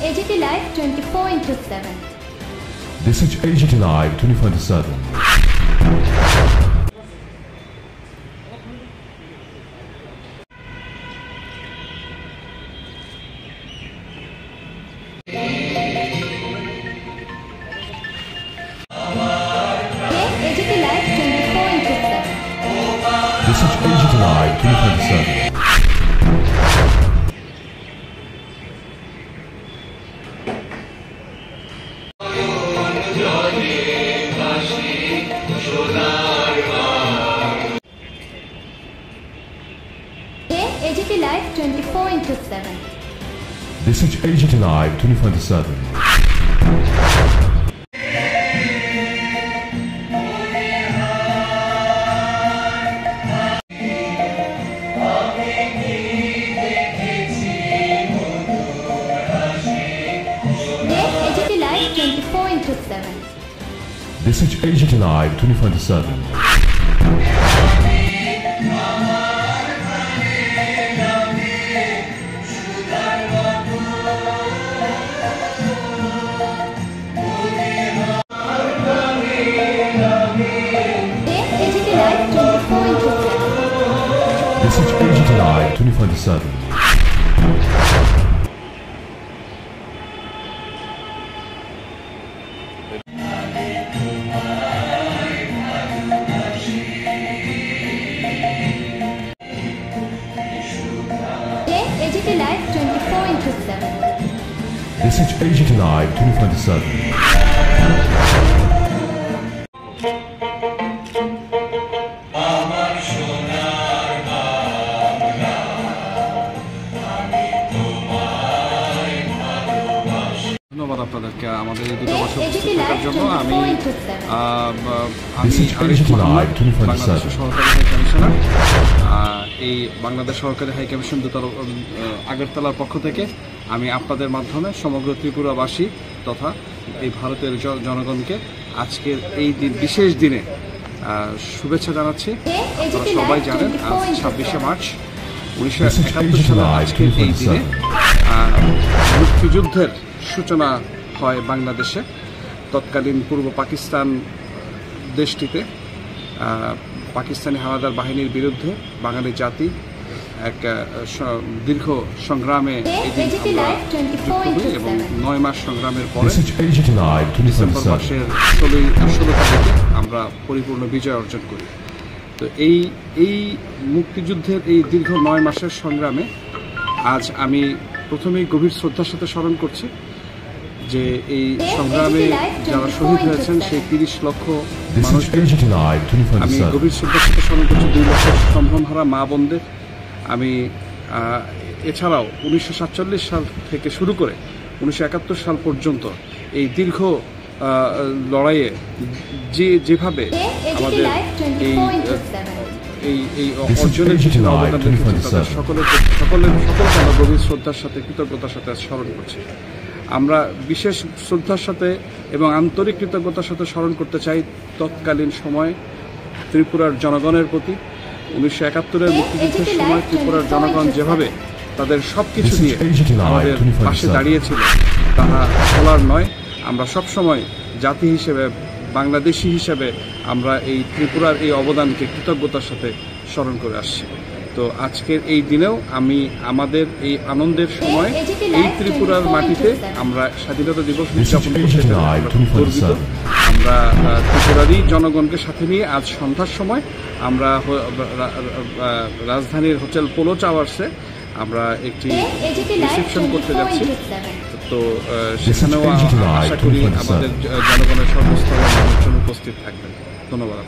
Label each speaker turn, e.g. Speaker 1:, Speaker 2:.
Speaker 1: AGT Live 24/7.
Speaker 2: This is AGT Live 24/7.
Speaker 1: AGT Live 24/7.
Speaker 2: This is AGT Live 24/7.
Speaker 1: AGT Live 24/7.
Speaker 2: This is AGT Live 24/7.
Speaker 1: AGT Live 24/7.
Speaker 2: This is AGT Live 24/7. This is AGT Live 24/7.
Speaker 1: AGT Live 24/7.
Speaker 2: This is AGT Live 24/7.
Speaker 3: ধন্যবাদ আপনাদেরকে আমাদের এই দুটো বছর উপস্থিত থাকার জন্য। আমি বাংলাদেশের সরকারি হাই কমিশনার, এই বাংলাদেশ সরকারি হাই কমিশন আগরতলার পক্ষ থেকে আমি আপনাদের মাধ্যমে সমগ্র ত্রিপুরাবাসী তথা এই ভারতের জনগণকে আজকের এই দিন বিশেষ দিনে শুভেচ্ছা জানাচ্ছি। আপনারা সবাই জানেন আজ 26শে মার্চ 1971 সালে আজকের এই দিনে মুক্তিযুদ্ধের সূচনা হয় বাংলাদেশে। তৎকালীন পূর্ব পাকিস্তান দেশটিতে পাকিস্তানি হানাদার বাহিনীর বিরুদ্ধে বাঙালি জাতি এক দীর্ঘ সংগ্রামে এই দিন আমরা যুক্ত হই এবং 9 মাস সংগ্রামের পরে ডিসেম্বর মাসের 16 তারিখে আমরা পরিপূর্ণ বিজয় অর্জন করি। তো এই মুক্তিযুদ্ধের এই দীর্ঘ 9 মাসের সংগ্রামে আজ আমি প্রথমেই গভীর শ্রদ্ধার সাথে স্মরণ করছি যে এই সংগ্রামে যারা শহীদ হয়েছেন সেই 30 লক্ষ মানুষদের আমি গভীর শ্রদ্ধার সাথে স্মরণ করছি। 2 লক্ষ সম্ভ্রমহারা মা বোনদের আমি এছাড়াও 1947 সাল থেকে শুরু করে 1971 সাল পর্যন্ত এই দীর্ঘ লড়াইয়ে যেভাবে আমাদের এই অর্জনের কিছু অবদান রেখেছে তাদের সকলকে আমরা গভীর শ্রদ্ধার সাথে কৃতজ্ঞতার সাথে স্মরণ করছি। আমরা বিশেষ শ্রদ্ধার সাথে এবং আন্তরিক কৃতজ্ঞতার সাথে স্মরণ করতে চাই তৎকালীন সময় ত্রিপুরার জনগণের প্রতি। 1971-এর মুক্তিযুদ্ধের সময় ত্রিপুরার জনগণ যেভাবে তাদের সব কিছু দিয়ে আমাদের পাশে দাঁড়িয়েছিল তাহা বলার নয়। আমরা সবসময় জাতি হিসেবে বাংলাদেশি হিসেবে আমরা এই ত্রিপুরার এই অবদানকে কৃতজ্ঞতার সাথে স্মরণ করে আসছি। তো আজকের এই দিনেও আমি আমাদের এই আনন্দের সময় এই ত্রিপুরার মাটিতে আমরা স্বাধীনতা দিবস উদযাপন করতে গর্বিত। আমরা ত্রিপুরারই জনগণকে সাথে নিয়ে আজ সন্ধ্যার সময় আমরা রাজধানীর হোটেল পোলো টাওয়ার্সে আমরা একটি রিসেপশন করতে যাচ্ছি। তো সেখানেও আশা করি আমাদের জনগণের সর্বস্তরের মানুষজন উপস্থিত থাকবেন। ধন্যবাদ।